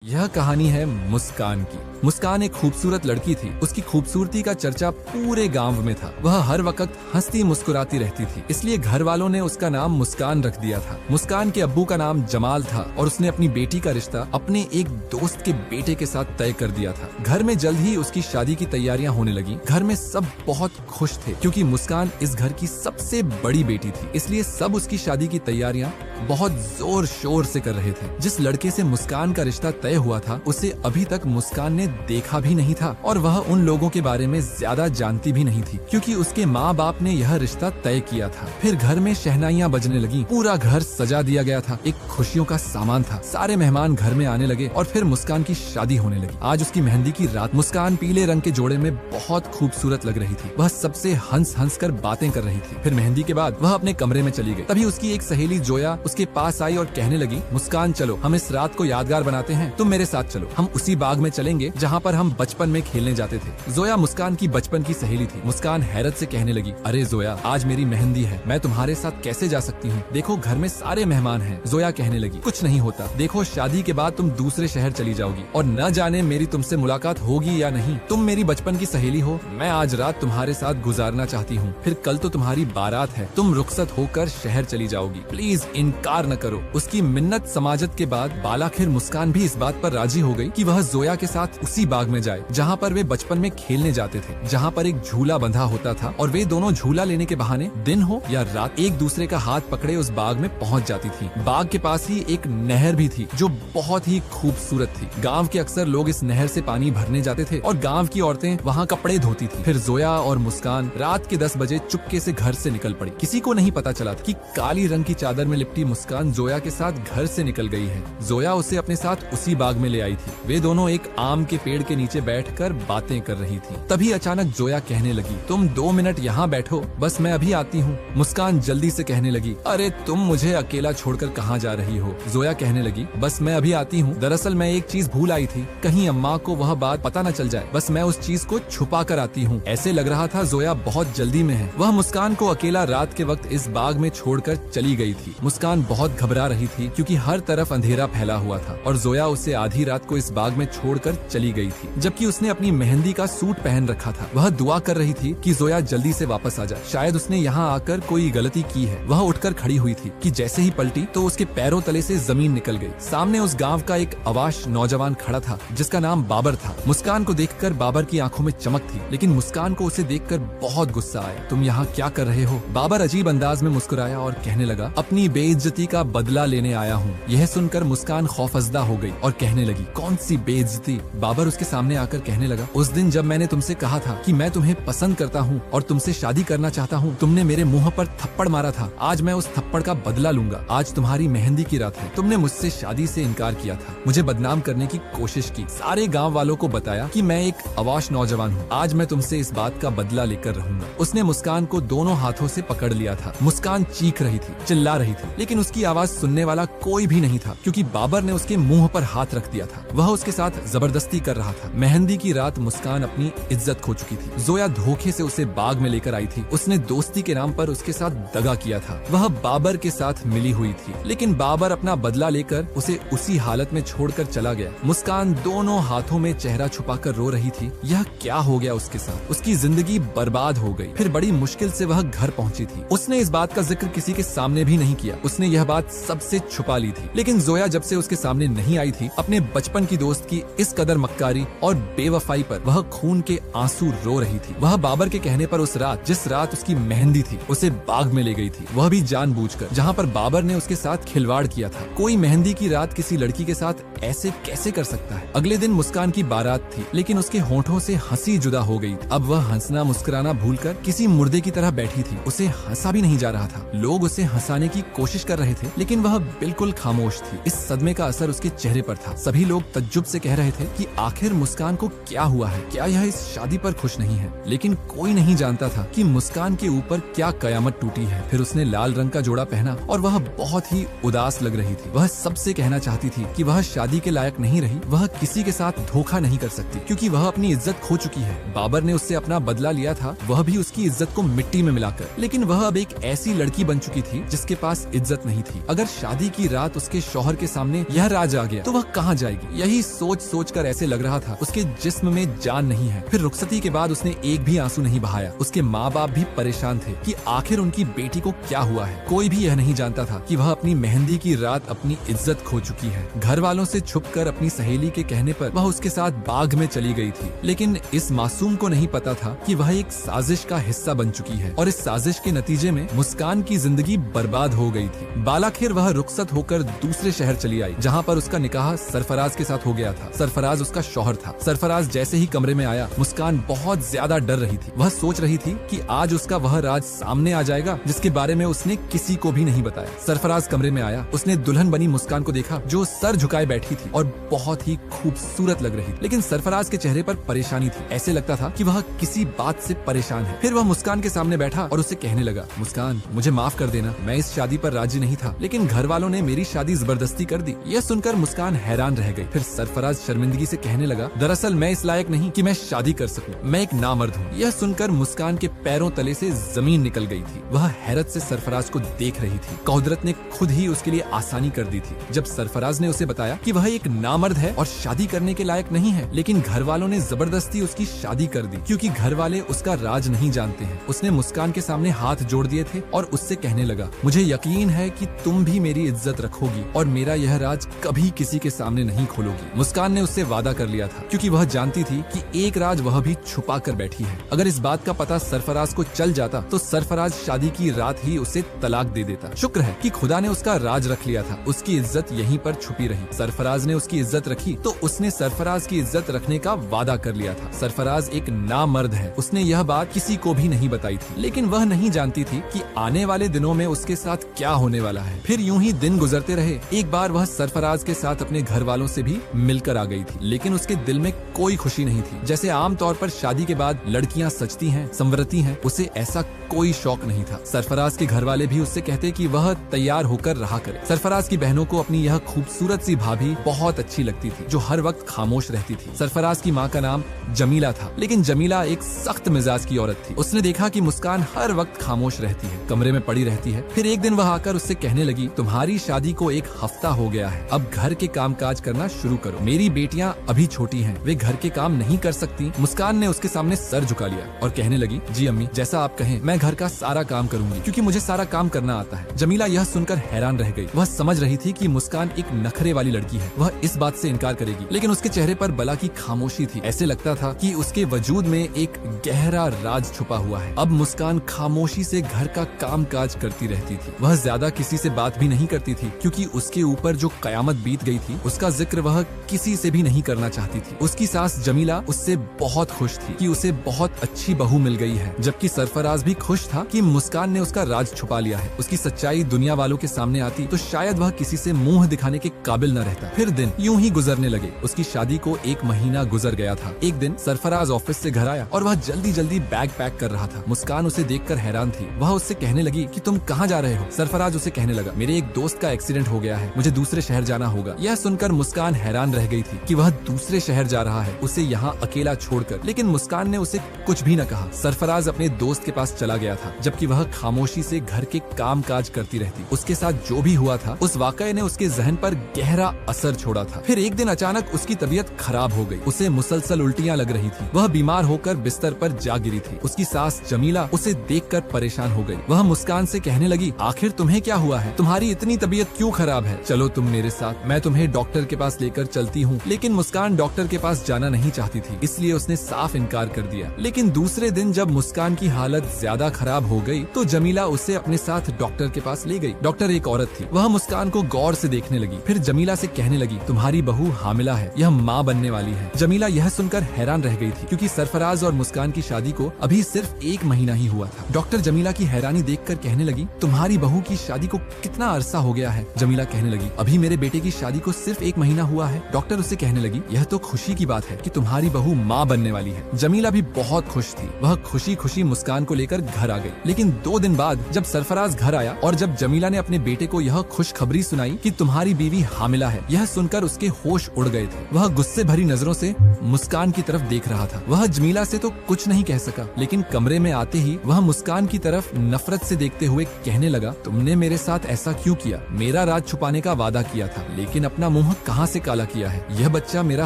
यह कहानी है मुस्कान की। मुस्कान एक खूबसूरत लड़की थी। उसकी खूबसूरती का चर्चा पूरे गांव में था। वह हर वक्त हंसती मुस्कुराती रहती थी, इसलिए घर वालों ने उसका नाम मुस्कान रख दिया था। मुस्कान के अब्बू का नाम जमाल था और उसने अपनी बेटी का रिश्ता अपने एक दोस्त के बेटे के साथ तय कर दिया था। घर में जल्द ही उसकी शादी की तैयारियां होने लगी। घर में सब बहुत खुश थे क्योंकि मुस्कान इस घर की सबसे बड़ी बेटी थी, इसलिए सब उसकी शादी की तैयारियां बहुत जोर शोर से कर रहे थे। जिस लड़के से मुस्कान का रिश्ता तय हुआ था उसे अभी तक मुस्कान ने देखा भी नहीं था और वह उन लोगों के बारे में ज्यादा जानती भी नहीं थी क्योंकि उसके माँ बाप ने यह रिश्ता तय किया था। फिर घर में शहनाइयाँ बजने लगी, पूरा घर सजा दिया गया था, एक खुशियों का सामान था। सारे मेहमान घर में आने लगे और फिर मुस्कान की शादी होने लगी। आज उसकी मेहंदी की रात। मुस्कान पीले रंग के जोड़े में बहुत खूबसूरत लग रही थी। वह सबसे हंस हंस कर बातें कर रही थी। फिर मेहंदी के बाद वह अपने कमरे में चली गई। तभी उसकी एक सहेली जोया उसके पास आई और कहने लगी, मुस्कान चलो, हम इस रात को यादगार बनाते हैं, तुम मेरे साथ चलो, हम उसी बाग में चलेंगे जहाँ पर हम बचपन में खेलने जाते थे। जोया मुस्कान की बचपन की सहेली थी। मुस्कान हैरत से कहने लगी, अरे जोया, आज मेरी मेहंदी है, मैं तुम्हारे साथ कैसे जा सकती हूँ? देखो घर में सारे मेहमान हैं। जोया कहने लगी, कुछ नहीं होता, देखो शादी के बाद तुम दूसरे शहर चली जाओगी और न जाने मेरी तुमसे मुलाकात होगी या नहीं। तुम मेरी बचपन की सहेली हो, मैं आज रात तुम्हारे साथ गुजारना चाहती हूँ, फिर कल तो तुम्हारी बारात है, तुम रुखसत होकर शहर चली जाओगी, प्लीज इनकार न करो। उसकी मिन्नत समाजत के बाद बालाखिर मुस्कान भी इस बात पर राजी हो गई कि वह जोया के साथ उसी बाग में जाए जहाँ पर वे बचपन में खेलने जाते थे, जहाँ पर एक झूला बंधा होता था और वे दोनों झूला लेने के बहाने दिन हो या रात एक दूसरे का हाथ पकड़े उस बाग में पहुँच जाती थी। बाग के पास ही एक नहर भी थी जो बहुत ही खूबसूरत थी। गाँव के अक्सर लोग इस नहर से पानी भरने जाते थे और गाँव की औरतें वहाँ कपड़े धोती थी। फिर जोया और मुस्कान रात के 10 बजे चुपके से घर से निकल पड़ी। किसी को नहीं पता चला कि काली रंग की चादर में लिपटी मुस्कान जोया के साथ घर से निकल गई है। जोया उसे अपने साथ उसी बाग में ले आई थी। वे दोनों एक आम के पेड़ के नीचे बैठकर बातें कर रही थी। तभी अचानक जोया कहने लगी, तुम 2 मिनट यहाँ बैठो, बस मैं अभी आती हूँ। मुस्कान जल्दी से कहने लगी, अरे तुम मुझे अकेला छोड़कर कहाँ जा रही हो? जोया कहने लगी, बस मैं अभी आती हूँ, दरअसल मैं एक चीज भूल आई थी, कहीं अम्मा को वह बात पता न चल जाए, बस मैं उस चीज को छुपा कर आती हूँ। ऐसे लग रहा था जोया बहुत जल्दी में है। वह मुस्कान को अकेला रात के वक्त इस बाग में छोड़कर चली गई थी। मुस्कान बहुत घबरा रही थी क्योंकि हर तरफ अंधेरा फैला हुआ था और जोया उसे आधी रात को इस बाग में छोड़कर चली गई थी, जबकि उसने अपनी मेहंदी का सूट पहन रखा था। वह दुआ कर रही थी कि जोया जल्दी से वापस आ जाए, शायद उसने यहाँ आकर कोई गलती की है। वह उठकर खड़ी हुई थी कि जैसे ही पलटी तो उसके पैरों तले से जमीन निकल गई। सामने उस गाँव का एक अवाश नौजवान खड़ा था जिसका नाम बाबर था। मुस्कान को देखकर बाबर की आंखों में चमक थी, लेकिन मुस्कान को उसे देखकर बहुत गुस्सा आया। तुम यहाँ क्या कर रहे हो? बाबर अजीब अंदाज में मुस्कुराया और कहने लगा, अपनी बेइज्जती का बदला लेने आया हूँ। यह सुनकर मुस्कान खौफजदा हो गई और कहने लगी, कौन सी बेइज्जती? बाबर उसके सामने आकर कहने लगा, उस दिन जब मैंने तुमसे कहा था कि मैं तुम्हें पसंद करता हूँ और तुमसे शादी करना चाहता हूँ, तुमने मेरे मुंह पर थप्पड़ मारा था। आज मैं उस थप्पड़ का बदला लूंगा। आज तुम्हारी मेहंदी की रात है, तुमने मुझसे शादी से इनकार किया था, मुझे बदनाम करने की कोशिश की, सारे गाँव वालों को बताया कि मैं एक अवाश नौजवान हूँ। आज मैं तुमसे इस बात का बदला लेकर रहूंगा। उसने मुस्कान को दोनों हाथों से पकड़ लिया था। मुस्कान चीख रही थी, चिल्ला रही थी, लेकिन उसकी आवाज सुनने वाला कोई भी नहीं था क्योंकि बाबर ने उसके मुंह पर हाथ रख दिया था। वह उसके साथ जबरदस्ती कर रहा था। मेहंदी की रात मुस्कान अपनी इज्जत खो चुकी थी। जोया धोखे से उसे बाग में लेकर आई थी। उसने दोस्ती के नाम पर उसके साथ दगा किया था। वह बाबर के साथ मिली हुई थी, लेकिन बाबर अपना बदला लेकर उसे उसी हालत में छोड़कर चला गया। मुस्कान दोनों हाथों में चेहरा छुपाकर रो रही थी। यह क्या हो गया उसके साथ? उसकी जिंदगी बर्बाद हो गई। फिर बड़ी मुश्किल से वह घर पहुंची थी। उसने इस बात का जिक्र किसी के सामने भी नहीं किया। उसने यह बात सबसे छुपा ली थी। लेकिन जोया जब से उसके सामने नहीं आई थी, अपने बचपन की दोस्त की इस कदर मक्कारी और बेवफाई पर वह खून के आंसू रो रही थी। वह बाबर के कहने पर उस रात, जिस रात उसकी मेहंदी थी, उसे बाग में ले गई थी, वह भी जानबूझकर, जहाँ पर बाबर ने उसके साथ खिलवाड़ किया था। कोई मेहंदी की रात किसी लड़की के साथ ऐसे कैसे कर सकता है? अगले दिन मुस्कान की बारात थी, लेकिन उसके होठों से हंसी जुदा हो गई। अब वह हंसना मुस्कुराना भूलकर किसी मुर्दे की तरह बैठी थी। उसे हंसा भी नहीं जा रहा था। लोग उसे हंसाने की कोशिश कर रहे थे, लेकिन वह बिल्कुल खामोश थी। इस सदमे का असर उसके चेहरे पर था। सभी लोग तज्जुब से कह रहे थे कि आखिर मुस्कान को क्या हुआ है, क्या यह इस शादी पर खुश नहीं है। लेकिन कोई नहीं जानता था कि मुस्कान के ऊपर क्या कयामत टूटी है। फिर उसने लाल रंग का जोड़ा पहना और वह बहुत ही उदास लग रही थी। वह सबसे कहना चाहती थी कि वह शादी के लायक नहीं रही, वह किसी के साथ धोखा नहीं कर सकती क्योंकि वह अपनी इज्जत खो चुकी है। बाबर ने उससे अपना बदला लिया था, वह भी उसकी इज्जत को मिट्टी में मिलाकर। लेकिन वह अब एक ऐसी लड़की बन चुकी थी जिसके पास इज्जत नहीं थी। अगर शादी की रात उसके शौहर के सामने यह राज आ गया तो वह कहाँ जाएगी। यही सोच सोच कर ऐसे लग रहा था उसके जिस्म में जान नहीं है। फिर रुखसती के बाद उसने एक भी आंसू नहीं बहाया। उसके माँ बाप भी परेशान थे कि आखिर उनकी बेटी को क्या हुआ है। कोई भी यह नहीं जानता था कि वह अपनी मेहंदी की रात अपनी इज्जत खो चुकी है। घर वालों से छुपकर अपनी सहेली के कहने पर वह उसके साथ बाग में चली गई थी। लेकिन इस मासूम को नहीं पता था कि वह एक साजिश का हिस्सा बन चुकी है और इस साजिश के नतीजे में मुस्कान की जिंदगी बर्बाद हो गई थी। बालाखिर वह रुखसत होकर दूसरे शहर चली आई जहाँ पर उसका निकाह सरफराज के साथ हो गया था। सरफराज उसका शौहर था। सरफराज जैसे ही कमरे में आया, मुस्कान बहुत ज्यादा डर रही थी। वह सोच रही थी कि आज उसका वह राज सामने आ जाएगा जिसके बारे में उसने किसी को भी नहीं बताया। सरफराज कमरे में आया, उसने दुल्हन बनी मुस्कान को देखा जो सर झुकाए बैठी थी और बहुत ही खूबसूरत लग रही थी। लेकिन सरफराज के चेहरे पर परेशानी थी, ऐसे लगता था कि वह किसी बात से परेशान है। फिर वह मुस्कान के सामने बैठा और उससे कहने लगा, मुस्कान मुझे माफ कर देना, मैं इस शादी पर राजी नहीं था लेकिन घर वालों ने मेरी शादी जबरदस्ती कर दी। यह सुनकर मुस्कान हैरान रह गई। फिर सरफराज शर्मिंदगी से कहने लगा, दरअसल मैं इस लायक नहीं कि मैं शादी कर सकूं, मैं एक नामर्द हूँ। यह सुनकर मुस्कान के पैरों तले से जमीन निकल गई थी। वह हैरत से सरफराज को देख रही थी। कुदरत ने खुद ही उसके लिए आसानी कर दी थी। जब सरफराज ने उसे बताया कि वह एक नामर्द है और शादी करने के लायक नहीं है, लेकिन घर वालों ने जबरदस्ती उसकी शादी कर दी क्योंकि घर वाले उसका राज नहीं जानते हैं, उसने मुस्कान के सामने हाथ जोड़ दिए थे और उससे कहने लगा, मुझे यकीन है कि तुम भी मेरी इज्जत रखोगी और मेरा यह राज कभी किसी के सामने नहीं खोलोगी। मुस्कान ने उससे वादा कर लिया था क्योंकि वह जानती थी कि एक राज वह भी छुपा कर बैठी है। अगर इस बात का पता सरफराज को चल जाता तो सरफराज शादी की रात ही उसे तलाक दे देता। शुक्र है कि खुदा ने उसका राज रख लिया था, उसकी इज्जत यहीं पर छुपी रही। सरफराज ने उसकी इज्जत रखी तो उसने सरफराज की इज्जत रखने का वादा कर लिया था। सरफराज एक नामर्द है, उसने यह बात किसी को भी नहीं बताई थी, लेकिन वह नहीं जानती थी कि आने वाले दिनों में उसके साथ क्या होने वाला है। फिर यूं ही दिन गुजरते रहे। एक बार वह सरफराज के साथ अपने घर वालों से भी मिलकर आ गई थी, लेकिन उसके दिल में कोई खुशी नहीं थी। जैसे आम तौर पर शादी के बाद लड़कियां सजती हैं, संवरती हैं, उसे ऐसा कोई शौक नहीं था। सरफराज के घर वाले भी उससे कहते कि वह तैयार होकर रहा करे। सरफराज की बहनों को अपनी यह खूबसूरत सी भाभी बहुत अच्छी लगती थी जो हर वक्त खामोश रहती थी। सरफराज की माँ का नाम जमीला था, लेकिन जमीला एक सख्त मिजाज की औरत थी। उसने देखा कि मुस्कान हर वक्त खामोश रहती है, कमरे में पड़ी रहती है। फिर एक दिन वह आकर उससे कहने लगी, तुम्हारी शादी को एक हफ्ता हो गया है, अब घर के काम काज करना शुरू करो। मेरी बेटियां अभी छोटी हैं, वे घर के काम नहीं कर सकती। मुस्कान ने उसके सामने सर झुका लिया और कहने लगी, जी अम्मी, जैसा आप कहें मैं घर का सारा काम करूंगी क्योंकि मुझे सारा काम करना आता है। जमीला यह सुनकर हैरान रह गई। वह समझ रही थी कि मुस्कान एक नखरे वाली लड़की है, वह इस बात से इनकार करेगी, लेकिन उसके चेहरे पर बला की खामोशी थी। ऐसे लगता था कि उसके वजूद में एक गहरा राज छुपा हुआ है। अब मुस्कान खामोशी से घर का काम काज करती रहती थी। वह ज्यादा किसी से बात भी नहीं करती थी क्योंकि उसके ऊपर जो कयामत बीत गई थी उसका जिक्र वह किसी से भी नहीं करना चाहती थी। उसकी सास जमीला उससे बहुत खुश थी कि उसे बहुत अच्छी बहू मिल गई है, जबकि सरफराज भी खुश था कि मुस्कान ने उसका राज छुपा लिया है। उसकी सच्चाई दुनिया वालों के सामने आती तो शायद वह किसी से मुंह दिखाने के काबिल न रहता। फिर दिन यूं ही गुजरने लगे। उसकी शादी को 1 महीना गुजर गया था। एक दिन सरफराज ऑफिस से घर आया और वह जल्दी जल्दी बैग पैक कर रहा था। मुस्कान उसे देखकर हैरान थी। वह उससे कहने लगी कि तुम कहाँ जा रहे हो? सरफराज उसे कहने लगा, मेरे एक दोस्त का एक्सीडेंट हो गया है, मुझे दूसरे शहर जाना होगा। यह सुनकर मुस्कान हैरान रह गई थी कि वह दूसरे शहर जा रहा है, उसे यहाँ अकेला छोड़कर। लेकिन मुस्कान ने उसे कुछ भी न कहा। सरफराज अपने दोस्त के पास चला गया था, जबकि वह खामोशी से घर के काम काज करती रहती। उसके साथ जो भी हुआ था उस वाकये ने उसके जहन पर गहरा असर छोड़ा था। फिर एक दिन अचानक उसकी तबीयत खराब हो गई। उसे मुसलसल उल्टियां लग रही थी। वह बीमार होकर बिस्तर पर जा गिरी थी। उसकी सास जमीला उसे देखकर परेशान हो गई। वह मुस्कान से कहने लगी, आखिर तुम्हें क्या हुआ है? तुम्हारी इतनी तबीयत क्यों खराब है? चलो तुम मेरे साथ, मैं तुम्हें डॉक्टर के पास लेकर चलती हूँ। लेकिन मुस्कान डॉक्टर के पास जाना नहीं चाहती थी, इसलिए उसने साफ इनकार कर दिया। लेकिन दूसरे दिन जब मुस्कान की हालत ज्यादा खराब हो गई तो जमीला उसे अपने साथ डॉक्टर के पास ले गई। डॉक्टर एक औरत थी। वह मुस्कान को गौर से देखने लगी। फिर जमीला से कहने लगी, तुम्हारी बहू हामिला है, यह माँ बनने वाली है। जमीला यह सुनकर हैरान रह गई थी क्योंकि सरफराज और मुस्कान की शादी को अभी सिर्फ 1 महीना ही हुआ था। डॉक्टर जमीला की हैरानी देखकर कहने लगी, तुम्हारी बहू की शादी को कितना अरसा हो गया है? जमीला कहने लगी, अभी मेरे बेटे की शादी को सिर्फ 1 महीना हुआ है। डॉक्टर उससे कहने लगी, यह तो खुशी की बात है कि तुम्हारी बहू माँ बनने वाली है। जमीला भी बहुत खुश थी। वह खुशी खुशी मुस्कान को लेकर घर आ गई। लेकिन 2 दिन बाद जब सरफराज घर आया और जब जमीला ने अपने बेटे को यह खुशखबरी सुनाई कि तुम्हारी बीवी हामिला है, यह सुनकर उसके होश उड़ गए थे। वह गुस्से भरी नजरों से मुस्कान की तरफ देख रहा था। वह जमीला से तो कुछ नहीं कह सका, लेकिन कमरे में आते ही वह मुस्कान की तरफ नफरत से देखते हुए कहने लगा, तुमने मेरे साथ ऐसा क्यों किया? मेरा राज छुपाने का वादा किया था, लेकिन अपना मुंह कहां से काला किया है? यह बच्चा मेरा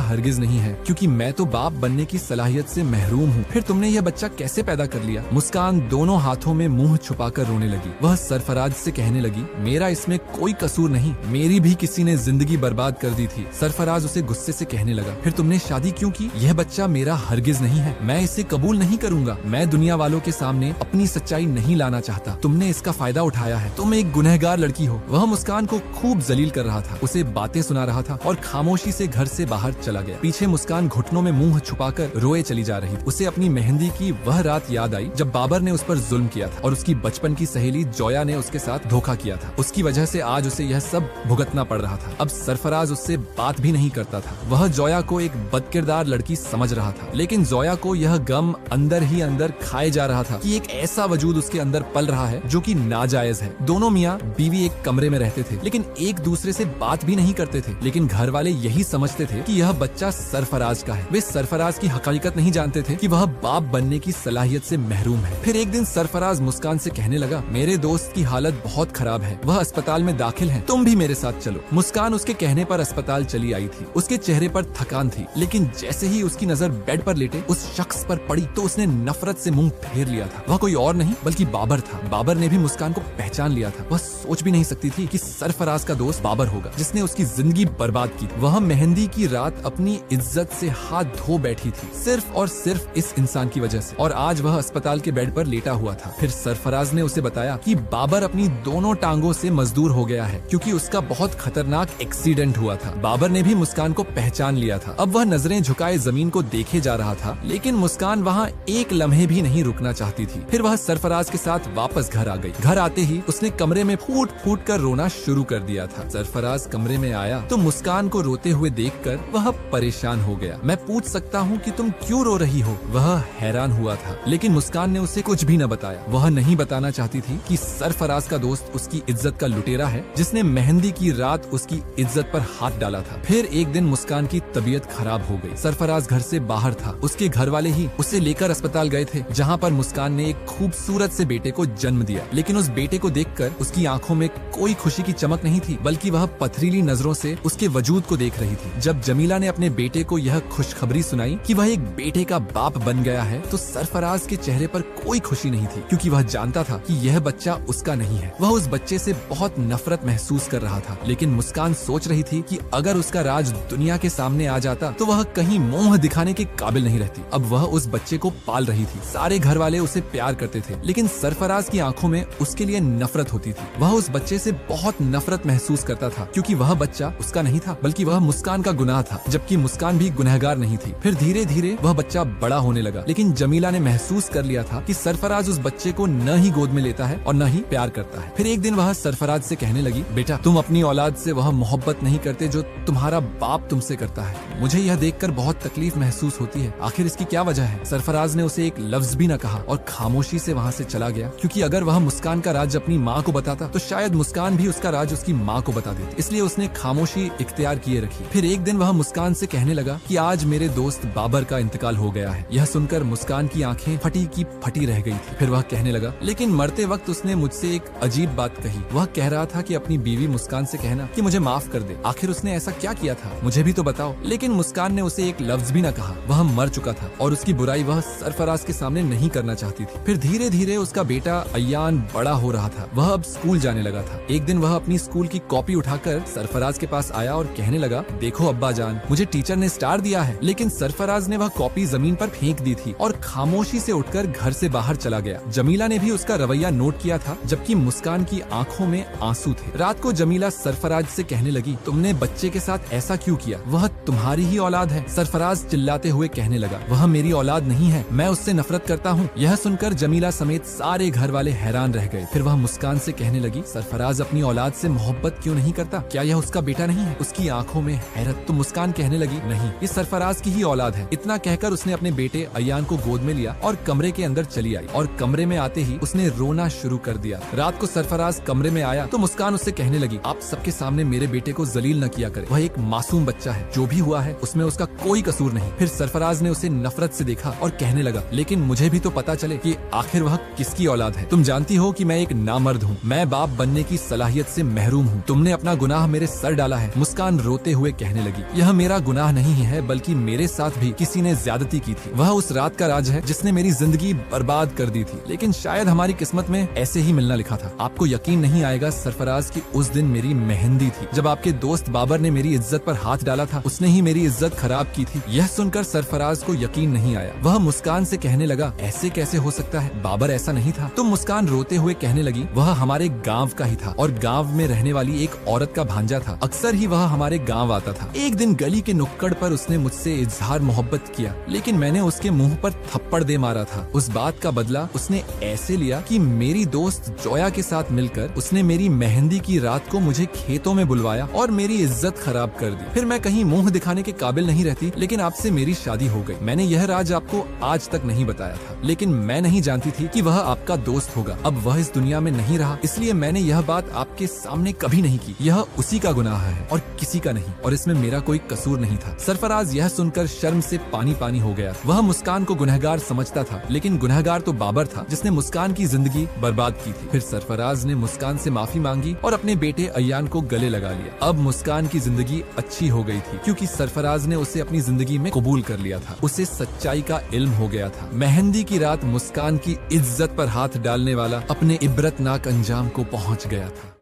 हरगिज नहीं है, क्योंकि मैं तो बाप बनने की सलाहियत से महरूम हूँ। फिर तुमने यह बच्चा कैसे पैदा कर लिया? मुस्कान दोनों हाथों में मुंह छुपाकर रोने लगी। वह सरफराज से कहने लगी, मेरा इसमें कोई कसूर नहीं, मेरी भी किसी ने जिंदगी बर्बाद कर दी थी। सरफराज उसे गुस्से से कहने लगा, फिर तुमने शादी क्यों की? यह बच्चा मेरा हरगिज नहीं है, मैं इसे कबूल नहीं करूंगा। मैं दुनिया वालों के सामने अपनी सच्चाई नहीं लाना चाहता। तुमने इसका फायदा उठाया है। तुम एक गुनहगार लड़की हो। वह मुस्कान को खूब जलील कर रहा था, उसे बातें सुना रहा था और खामोशी से घर से बाहर चला गया। पीछे मुस्कान घुटनों में मुंह छुपाकर रोए चली जा रही थी। उसे अपनी मेहंदी की वह रात याद आई जब बाबर ने उस पर जुल्म किया था और उसकी बचपन की सहेली जोया ने उसके साथ धोखा किया था। उसकी वजह से आज उसे यह सब भुगतना पड़ रहा था। अब सरफराज उससे बात भी नहीं करता था। वह जोया को एक बदकिरदार लड़की समझ रहा था, लेकिन जोया को यह गम अंदर ही अंदर खाए जा रहा था कि एक ऐसा वजूद उसके अंदर पल रहा है जो कि नाजायज है। दोनों मियाँ बीवी एक कमरे में रहते थे, लेकिन एक दूसरे से बात भी नहीं करते थे। लेकिन घर वाले यही समझते थे कि यह बच्चा सरफराज का है। वे सरफराज की हकीकत नहीं जानते थे कि वह बाप बनने की सलाहियत से महरूम है। फिर एक दिन सरफराज मुस्कान से कहने लगा, मेरे दोस्त की हालत बहुत खराब है, वह अस्पताल में दाखिल है, तुम भी मेरे साथ चलो। मुस्कान उसके कहने पर अस्पताल चली आई थी। उसके चेहरे पर थकान थी, लेकिन जैसे ही उसकी नजर बेड पर लेटे उस शख्स पर पड़ी तो उसने नफरत से मुंह फेर लिया था। वह कोई और नहीं बल्कि बाबर था। बाबर ने भी मुस्कान को पहचान लिया था। वह सोच भी नहीं सकती थी कि सरफराज का दोस्त बाबर होगा, जिसने उसकी जिंदगी बर्बाद की। वह मेहंदी की रात अपनी इज्जत से हाथ धो बैठी थी, सिर्फ और सिर्फ इस इंसान की वजह से, और आज वह अस्पताल के बेड पर लेटा हुआ था। फिर सरफराज ने उसे बताया कि बाबर अपनी दोनों टांगों से मजदूर हो गया है, क्योंकि उसका बहुत खतरनाक एक्सीडेंट हुआ था। बाबर ने भी मुस्कान को पहचान लिया था। अब वह नजरें झुकाए जमीन को देखे जा रहा था, लेकिन मुस्कान वहाँ एक लम्हे भी नहीं रुकना चाहती थी। फिर वह सरफराज के साथ वापस घर आ गई। घर आते ही उसने कमरे में फूट फूट कर रोना शुरू कर दिया था। सरफराज कमरे में आया तो मुस्कान को रोते हुए देखकर वह परेशान हो गया। मैं पूछ सकता हूँ कि तुम क्यों रो रही हो? वह हैरान हुआ था, लेकिन मुस्कान ने उसे कुछ भी न बताया। वह नहीं बताना चाहती थी कि सरफराज का दोस्त उसकी इज्जत का लुटेरा है, जिसने मेहंदी की रात उसकी इज्जत पर हाथ डाला था। फिर एक दिन मुस्कान की तबीयत खराब हो गई। सरफराज घर से बाहर था। उसके घर वाले ही उसे लेकर अस्पताल गए थे, जहाँ पर मुस्कान ने एक खूबसूरत से बेटे को जन्म दिया। लेकिन उस बेटे को देखकर उसकी आंखों में कोई खुशी की चमक नहीं थी, बल्कि वह पथरीली नजरों से उसके वजूद को देख रही थी। जब जमीला ने अपने बेटे को यह खुशखबरी सुनाई कि वह एक बेटे का बाप बन गया है, तो सरफराज के चेहरे पर कोई खुशी नहीं थी, क्योंकि वह जानता था कि यह बच्चा उसका नहीं है। वह उस बच्चे से बहुत नफरत महसूस कर रहा था। लेकिन मुस्कान सोच रही थी कि अगर उसका राज दुनिया के सामने आ जाता तो वह कहीं मुंह दिखाने के काबिल नहीं रहती। अब वह उस बच्चे को पाल रही थी। सारे घर वाले उसे प्यार करते थे, लेकिन सरफराज की आंखों में उसके लिए नफरत होती थी। वह उस बच्चे से बहुत नफरत महसूस करता था, क्योंकि वह बच्चा उसका नहीं था, बल्कि वह मुस्कान का गुनाह था, जबकि मुस्कान भी गुनहगार नहीं थी। फिर धीरे धीरे वह बच्चा बड़ा होने लगा, लेकिन जमीला ने महसूस कर लिया था कि सरफराज उस बच्चे को न ही गोद में लेता है और न ही प्यार करता है। फिर एक दिन वह सरफराज से कहने लगी, बेटा, तुम अपनी औलाद से वह मोहब्बत नहीं करते जो तुम्हारा बाप तुमसे करता है। मुझे यह देखकर बहुत तकलीफ महसूस होती है। आखिर इसकी क्या वजह है? सरफराज ने उसे एक लफ्ज भी न कहा और खामोशी से वहाँ से चला गया, क्योंकि अगर वह मुस्कान का राज अपनी माँ को बताता तो शायद मुस्कान भी उसका राज उसकी माँ को बता देती। इसलिए उसने खामोशी इख्तियार किए रखी। फिर एक दिन वह मुस्कान से कहने लगा कि आज मेरे दोस्त बाबर का इंतकाल हो गया है। यह सुनकर मुस्कान की आंखें फटी की फटी रह गई थी। फिर वह कहने लगा, लेकिन मरते वक्त उसने मुझसे एक अजीब बात कही। वह कह रहा था कि अपनी बीवी मुस्कान से कहना कि मुझे माफ कर दे। आखिर उसने ऐसा क्या किया था? मुझे भी तो बताओ। लेकिन मुस्कान ने उसे एक लफ्ज भी न कहा। वह मर चुका था और उसकी बुराई वह सरफराज के सामने नहीं करना चाहती थी। फिर धीरे धीरे उसका बेटा अयान बड़ा हो रहा था। वह अब स्कूल जाने लगा था। एक दिन वह अपनी स्कूल की कॉपी उठाकर सरफराज के पास आया और कहने लगा, देखो अब्बा जान, मुझे टीचर ने स्टार दिया है। लेकिन सरफराज ने वह कॉपी जमीन पर फेंक दी थी और खामोशी से उठकर घर से बाहर चला गया। जमीला ने भी उसका रवैया नोट किया था, जबकि मुस्कान की आंखों में आंसू थे। रात को जमीला सरफराज से कहने लगी, तुमने बच्चे के साथ ऐसा क्यों किया? वह तुम्हारी ही औलाद है। सरफराज चिल्लाते हुए कहने लगा, वह मेरी औलाद नहीं है, मैं उससे नफरत करता हूँ। यह सुनकर जमीला समेत सारे घर वाले हैरान रह गए। फिर वह मुस्कान से कहने लगी, सरफराज अपनी औलाद से मोहब्बत क्यों नहीं करता? क्या यह उसका बेटा नहीं है? उसकी आंखों में हैरत। तो मुस्कान कहने लगी, नहीं, ये सरफराज की ही औलाद है। इतना कहकर उसने अपने बेटे अयान को गोद में लिया और कमरे के अंदर चली आई और कमरे में आते ही उसने रोना शुरू कर दिया। रात को सरफराज कमरे में आया तो मुस्कान उससे कहने लगी, आप सबके सामने मेरे बेटे को जलील न किया करे, वह एक मासूम बच्चा है, जो भी हुआ है उसमें उसका कोई कसूर नहीं। फिर सरफराज ने उसे नफरत से देखा और कहने लगा, लेकिन मुझे भी तो पता चले कि आखिर वह किसकी औलाद है। तुम जानती हो कि मैं एक नामर्द हूँ, मैं बाप बनने की सलाहियत से महरूम हूँ, तुमने अपना गुनाह मेरे सर डाला है। मुस्कान रोते हुए कहने लगी, यह मेरा गुनाह नहीं है, बल्कि मेरे साथ भी किसी ने ज्यादती की थी। वह उस रात का राज है जिसने मेरी जिंदगी बर्बाद कर दी थी, लेकिन शायद हमारी किस्मत में ऐसे ही मिलना लिखा था। आपको यकीन नहीं आएगा सरफराज की उस दिन मेरी मेहंदी थी। जब आपके दोस्त बाबर ने मेरी इज्जत पर हाथ डाला था, उसने ही मेरी इज्जत खराब की थी। यह सुनकर सरफराज को यकीन नहीं आया। वह मुस्कान से कहने लगा, ऐसे कैसे हो सकता है, बाबर ऐसा नहीं था। तो मुस्कान रोते हुए कहने लगी, वह हमारे गाँव का ही था और गाँव में रहने वाली एक औरत का भांजा था। अक्सर ही वह हमारे गाँव आता था। एक दिन गली के नुक्कड़ पर उसने मुझसे इजहार मोहब्बत किया, लेकिन मैंने उसके मुंह पर थप्पड़ दे मारा था। उस बात का बदला उसने ऐसे लिया कि मेरी दोस्त जोया के साथ मिलकर उसने मेरी मेहंदी की रात को मुझे खेतों में बुलवाया और मेरी इज्जत खराब कर दी। फिर मैं कहीं मुंह दिखाने के काबिल नहीं रहती, लेकिन आपसे मेरी शादी हो गई। मैंने यह राज आपको आज तक नहीं बताया था, लेकिन मैं नहीं जानती थी कि वह आपका दोस्त होगा। अब वह इस दुनिया में नहीं रहा, इसलिए मैंने यह बात आपके सामने कभी नहीं की। यह उसी का गुनाह है और किसी का नहीं, और इसमें मेरा कोई कसूर नहीं था। सरफराज यह सुनकर शर्म से पानी पानी हो गया। वह मुस्कान को गुनहगार समझता था, लेकिन गुनहगार तो बाबर था जिसने मुस्कान की जिंदगी बर्बाद की थी। फिर सरफराज ने मुस्कान से माफी मांगी और अपने बेटे अयान को गले लगा लिया। अब मुस्कान की जिंदगी अच्छी हो गई थी, क्योंकि सरफराज ने उसे अपनी जिंदगी में कबूल कर लिया था। उसे सच्चाई का इल्म हो गया था। मेहंदी की रात मुस्कान की इज्जत पर हाथ डालने वाला अपने इबरतनाक अंजाम को पहुंच गया था।